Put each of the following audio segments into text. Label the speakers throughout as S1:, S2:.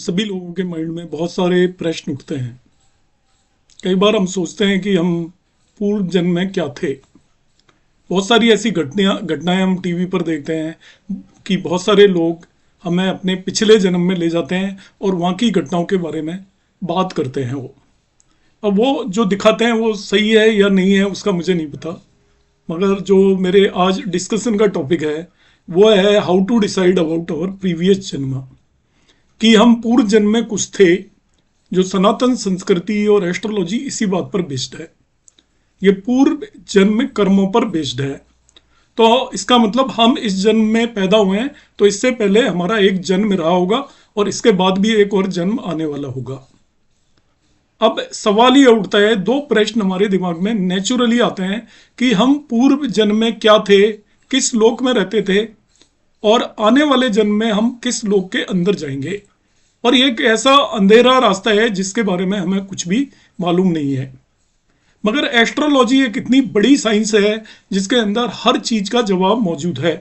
S1: सभी लोगों के माइंड में बहुत सारे प्रश्न उठते हैं। कई बार हम सोचते हैं कि हम पूर्व जन्म में क्या थे। बहुत सारी ऐसी घटनाएं हम टीवी पर देखते हैं कि बहुत सारे लोग हमें अपने पिछले जन्म में ले जाते हैं और वहाँ की घटनाओं के बारे में बात करते हैं। वो अब वो जो दिखाते हैं वो सही है या नहीं है उसका मुझे नहीं पता, मगर जो मेरे आज डिस्कशन का टॉपिक है वो है how to decide about our previous जन्म, कि हम पूर्व जन्म में कुछ थे। जो सनातन संस्कृति और एस्ट्रोलॉजी इसी बात पर बेस्ड है, ये पूर्व जन्म कर्मों पर बेस्ड है। तो इसका मतलब हम इस जन्म में पैदा हुए हैं तो इससे पहले हमारा एक जन्म रहा होगा और इसके बाद भी एक और जन्म आने वाला होगा। अब सवाल ये उठता है, दो प्रश्न हमारे दिमाग में नेचुरली आते हैं कि हम पूर्व जन्म में क्या थे, किस लोक में रहते थे, और आने वाले जन्म में हम किस लोक के अंदर जाएंगे। और ये एक ऐसा अंधेरा रास्ता है जिसके बारे में हमें कुछ भी मालूम नहीं है। मगर एस्ट्रोलॉजी एक इतनी बड़ी साइंस है जिसके अंदर हर चीज का जवाब मौजूद है।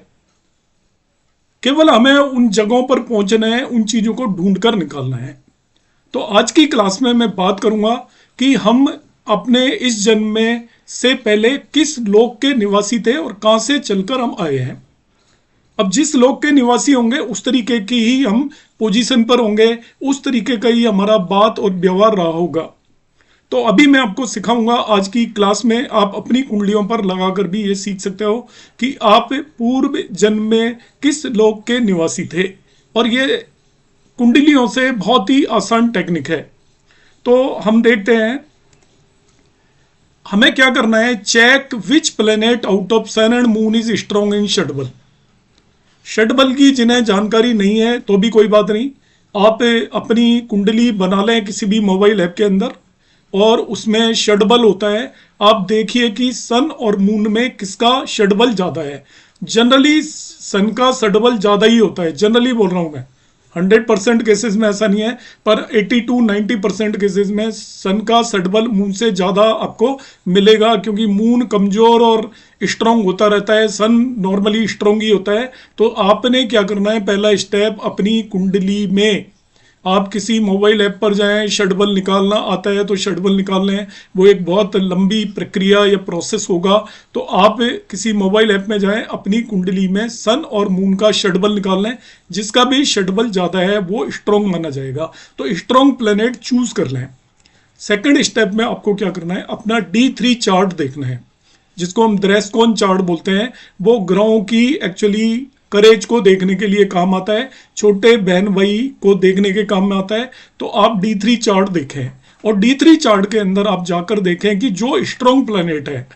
S1: केवल हमें उन जगहों पर पहुंचना है, उन चीजों को ढूंढकर निकालना है। तो आज की क्लास में मैं बात करूंगा कि हम अपने इस जन्म में से पहले किस लोक के निवासी थे और कहां से चलकर हम आए हैं। अब जिस लोक के निवासी होंगे उस तरीके की ही हम पोजीशन पर होंगे, उस तरीके का ही हमारा बात और व्यवहार रहा होगा। तो अभी मैं आपको सिखाऊंगा आज की क्लास में, आप अपनी कुंडलियों पर लगाकर भी ये सीख सकते हो कि आप पूर्व जन्म में किस लोक के निवासी थे। और ये कुंडलियों से बहुत ही आसान टेक्निक है। तो हम देखते हैं हमें क्या करना है। Check which planet out of sun and moon is strong in षटबल। षटबल की जिन्हें जानकारी नहीं है तो भी कोई बात नहीं, आप अपनी कुंडली बना लें किसी भी मोबाइल ऐप के अंदर और उसमें षटबल होता है। आप देखिए कि सन और मून में किसका षटबल ज्यादा है। जनरली सन का षटबल ज्यादा ही होता है, जनरली बोल रहा हूं मैं। 100% केसेस में ऐसा नहीं है, पर 80 to 90% केसेस में सन का षटबल मून से ज्यादा आपको मिलेगा, क्योंकि मून कमजोर और स्ट्रांग होता रहता है, सन नॉर्मली स्ट्रांग ही होता है। तो आपने क्या करना है, पहला स्टेप अपनी कुंडली में आप किसी मोबाइल ऐप पर जाएं, षटबल निकालना आता है तो षटबल निकाल लें। वो एक बहुत लंबी प्रक्रिया या प्रोसेस होगा। तो आप किसी मोबाइल ऐप में जाएं, अपनी कुंडली में सन और मून का षटबल निकाल लें। जिसका भी षटबल ज्यादा है वो स्ट्रॉन्ग माना जाएगा, तो स्ट्रॉन्ग प्लेनेट चूज कर लें। सेकंड स्टेप में आपको क्या करना है, अपना D3 चार्ट देखना है, जिसको हम द्रैस्कोन चार्ट बोलते हैं। वो ग्रहों की एक्चुअली करेज को देखने के लिए काम आता है, छोटे बहन भाई को देखने के काम में आता है। तो आप D3 चार्ट देखें और D3 चार्ट के अंदर आप जाकर देखें कि जो स्ट्रॉन्ग प्लैनेट है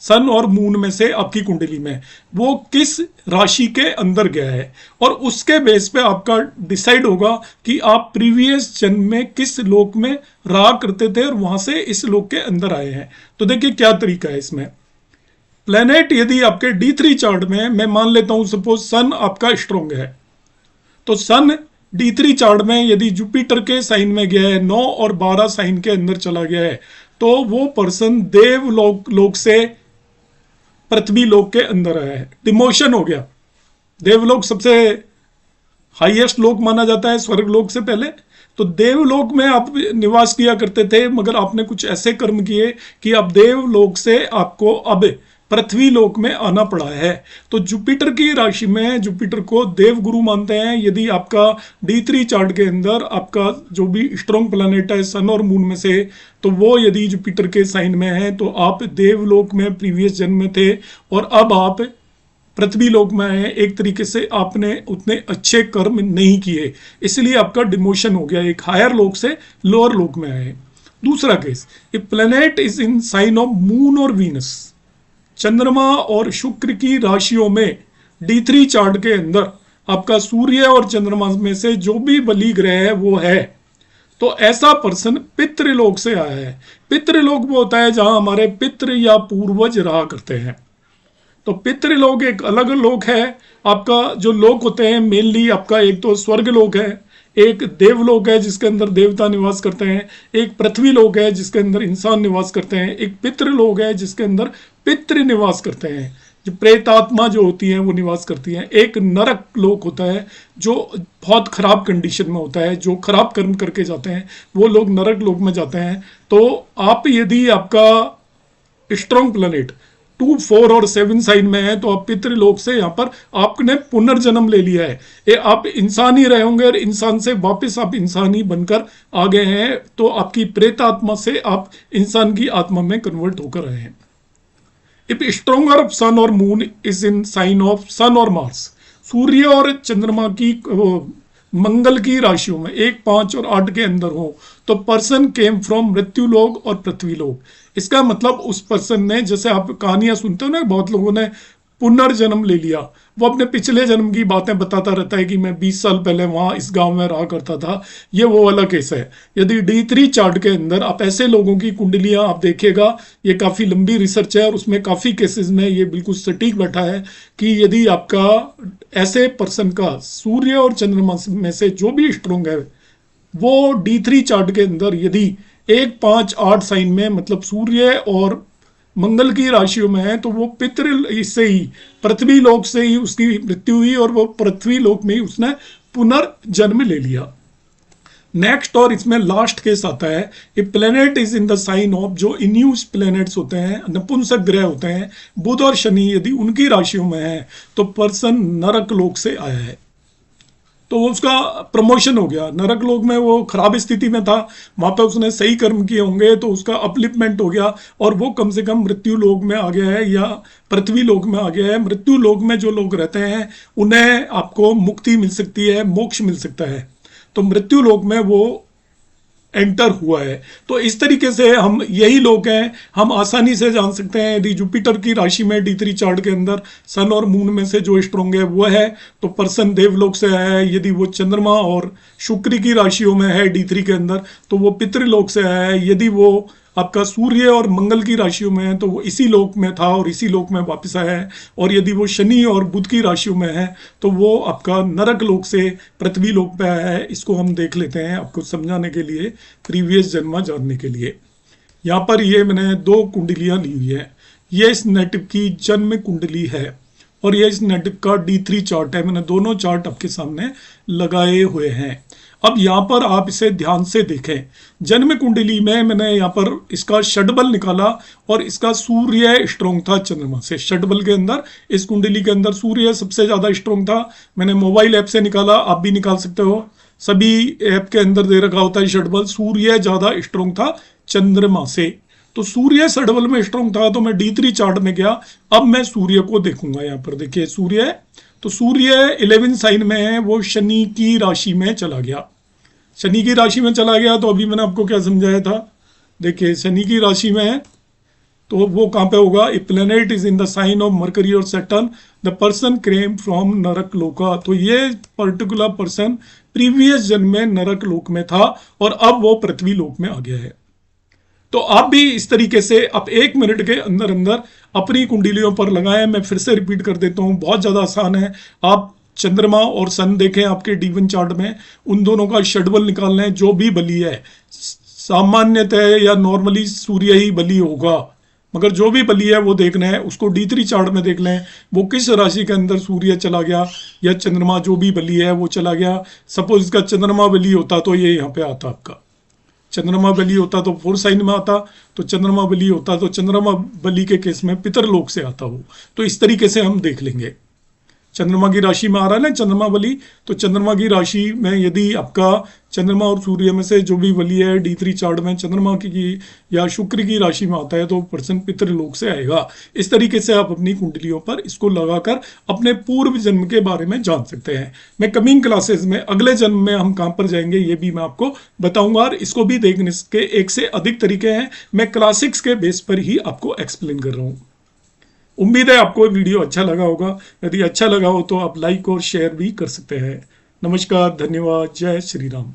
S1: सन और मून में से आपकी कुंडली में, वो किस राशि के अंदर गया है। और उसके बेस पे आपका डिसाइड होगा कि आप प्रीवियस जन्म में किस लोक में रहा करते थे और वहां से इस लोक के अंदर आए हैं। तो देखिए क्या तरीका है इसमें। प्लेनेट यदि आपके D3 चार्ट में, मैं मान लेता हूं सपोज सन आपका स्ट्रॉन्ग है, तो सन D3 चार्ट में यदि जुपिटर के साइन में गया है, 9 और 12 साइन के अंदर चला गया है, तो वो पर्सन देव लोक से पृथ्वी लोक के अंदर आया है, डिमोशन हो गया। देवलोक सबसे हाईएस्ट लोक माना जाता है स्वर्ग लोक से पहले। तो देवलोक में आप निवास किया करते थे, मगर आपने कुछ ऐसे कर्म किए कि अब देवलोक से आपको अब पृथ्वी लोक में आना पड़ा है। तो जुपिटर की राशि में जुपिटर को देव गुरु मानते हैं। यदि आपका D3 चार्ट के अंदर आपका जो भी स्ट्रॉन्ग प्लैनेट है सन और मून में से, तो वो यदि जुपिटर के साइन में है तो आप देवलोक में प्रीवियस जन्म में थे और अब आप पृथ्वी लोक में आए। एक तरीके से आपने उतने अच्छे कर्म नहीं किए, इसलिए आपका डिमोशन हो गया, एक हायर लोक से लोअर लोक में आए। दूसरा case, a planet is in sign of moon और वीनस, चंद्रमा और शुक्र की राशियों में D3 चार्ट के अंदर आपका सूर्य और चंद्रमा में से जो भी बली ग्रह है वो है, तो ऐसा पर्सन पितृलोक से आया है। पितृलोक वो होता है जहां हमारे पितृ या पूर्वज रहा करते हैं। तो पितृलोक एक अलग लोक है। आपका जो लोक होते हैं मेनली आपका एक तो स्वर्ग लोक है, एक देवलोक है जिसके अंदर देवता निवास करते हैं, एक पृथ्वी लोक है जिसके अंदर इंसान निवास करते हैं, एक पितृलोक है जिसके अंदर पितृ निवास करते हैं। जो प्रेत आत्मा जो होती हैं वो निवास करती हैं। एक नरक लोक होता है जो बहुत खराब कंडीशन में होता है, जो खराब कर्म करके जाते हैं वो लोग नरक लोक में जाते हैं। तो आप यदि आपका स्ट्रॉन्ग प्लैनेट 2, 4 और 7 साइन में है तो आप पितृलोक से यहाँ पर आपने पुनर्जन्म ले लिया है। आप इंसान ही रहे होंगे और इंसान से वापस आप इंसान ही बनकर आ गए हैं, तो आपकी प्रेत आत्मा से आप इंसान की आत्मा में कन्वर्ट होकर आए हैं। इफ स्ट्रोंगर ऑफ सन और moon is in sign of sun और मार्स, सूर्य और चंद्रमा की मंगल की राशियों में 1, 5 और 8 के अंदर हो तो पर्सन केम फ्रॉम मृत्यु लोक और पृथ्वी लोक। इसका मतलब उस पर्सन ने, जैसे आप कहानियां सुनते हो ना, बहुत लोगों ने पुनर्जन्म ले लिया, वो अपने पिछले जन्म की बातें बताता रहता है कि मैं 20 साल पहले वहां इस गांव में रहा करता था। ये वो वाला केस है। यदि D3 चार्ट के अंदर आप ऐसे लोगों की कुंडलियां आप देखेगा, ये काफी लंबी रिसर्च है और उसमें काफी केसेस में ये बिल्कुल सटीक बैठा है कि यदि आपका ऐसे पर्सन का सूर्य और चंद्रमा में से जो भी स्ट्रोंग है वो D3 चार्ट के अंदर यदि 1, 5, 8 साइन में, मतलब सूर्य और मंगल की राशियों में है, तो वो पितृ से ही, पृथ्वी लोक से ही उसकी मृत्यु हुई और वो पृथ्वी लोक में ही उसने पुनर्जन्म ले लिया। नेक्स्ट और इसमें लास्ट केस आता है, a planet is in the sign of, जो इन्यूज प्लेनेट्स होते हैं, नपुंसक ग्रह होते हैं, बुध और शनि, यदि उनकी राशियों में है तो पर्सन नरक लोक से आया है, तो उसका प्रमोशन हो गया। नरक लोक में वो खराब स्थिति में था, वहां पे उसने सही कर्म किए होंगे तो उसका अपलिफ्टमेंट हो गया और वो कम से कम मृत्यु लोक में आ गया है या पृथ्वी लोक में आ गया है। मृत्यु लोक में जो लोग रहते हैं उन्हें आपको मुक्ति मिल सकती है, मोक्ष मिल सकता है, तो मृत्यु लोक में वो एंटर हुआ है। तो इस तरीके से हम, यही लोग हैं, हम आसानी से जान सकते हैं। यदि जुपिटर की राशि में D3 चार्ट के अंदर सन और मून में से जो स्ट्रोंग है वो है तो पर्सन देवलोक से आया है। यदि वो चंद्रमा और शुक्र की राशियों में है D3 के अंदर तो वो पितृलोक से आया है। यदि वो आपका सूर्य और मंगल की राशियों में है तो वो इसी लोक में था और इसी लोक में वापस आया है। और यदि वो शनि और बुध की राशियों में है तो वो आपका नरक लोक से पृथ्वी लोक पे आया है। इसको हम देख लेते हैं आपको समझाने के लिए, प्रीवियस जन्म जानने के लिए। यहाँ पर ये मैंने 2 कुंडलियां ली हुई है। ये इस नेटिव की जन्म कुंडली है और ये इस नेटिव का D3 चार्ट है। मैंने दोनों चार्ट आपके सामने लगाए हुए हैं। अब यहाँ पर आप इसे ध्यान से देखें। जन्म कुंडली में मैंने यहाँ पर इसका षडबल निकाला और इसका सूर्य स्ट्रोंग था चंद्रमा से। षडबल के अंदर इस कुंडली के अंदर सूर्य सबसे ज्यादा स्ट्रोंग था। मैंने मोबाइल ऐप से निकाला, आप भी निकाल सकते हो, सभी ऐप के अंदर दे रखा होता है षडबल। सूर्य ज्यादा स्ट्रोंग था चंद्रमा से, तो सूर्य षडबल में स्ट्रोंग था तो मैं D3 चार्ट में गया। अब मैं सूर्य को देखूंगा। यहाँ पर देखिए सूर्य, तो सूर्य 11 साइन में है, वो शनि की राशि में चला गया। शनि की राशि में चला गया तो अभी मैंने आपको क्या समझाया था, देखिए शनि की राशि में है तो वो कहाँ पे होगा, a planet is in the sign of Mercury और Saturn, the person came from नरक लोका। तो ये पर्टिकुलर पर्सन प्रीवियस जन्म में नरक लोक में था और अब वो पृथ्वी लोक में आ गया है। तो आप भी इस तरीके से आप 1 मिनट के अंदर अंदर अपनी कुंडलियों पर लगाएं। मैं फिर से रिपीट कर देता हूं, बहुत ज्यादा आसान है। आप चंद्रमा और सन देखें आपके D1 चार्ट में, उन दोनों का षडबल निकाल लें। जो भी बली है, सामान्यतः या नॉर्मली सूर्य ही बली होगा, मगर जो भी बली है वो देखना है, उसको D3 चार्ट में देख लें वो किस राशि के अंदर सूर्य चला गया या चंद्रमा जो भी बली है वो चला गया। सपोज इसका चंद्रमा बली होता तो ये यहाँ पे आता, आपका चंद्रमा बली होता तो 4 साइन में आता, तो चंद्रमा बली होता तो चंद्रमा बली के केस में पितरलोक से आता हो। तो इस तरीके से हम देख लेंगे। चंद्रमा की राशि में आ रहा है ना चंद्रमा बली, तो चंद्रमा की राशि में यदि आपका चंद्रमा और सूर्य में से जो भी बली है D3 चार्ट में चंद्रमा की या शुक्र की राशि में आता है तो पर्सन पितृलोक से आएगा। इस तरीके से आप अपनी कुंडलियों पर इसको लगाकर अपने पूर्व जन्म के बारे में जान सकते हैं। मैं कमिंग क्लासेस में अगले जन्म में हम कहाँ पर जाएंगे ये भी मैं आपको बताऊंगा और इसको भी देखने के 1 से अधिक तरीके हैं। मैं क्लासिक्स के बेस पर ही आपको एक्सप्लेन कर रहा हूँ। उम्मीद है आपको वीडियो अच्छा लगा होगा। यदि अच्छा लगा हो तो आप लाइक और शेयर भी कर सकते हैं। नमस्कार, धन्यवाद, जय श्री राम।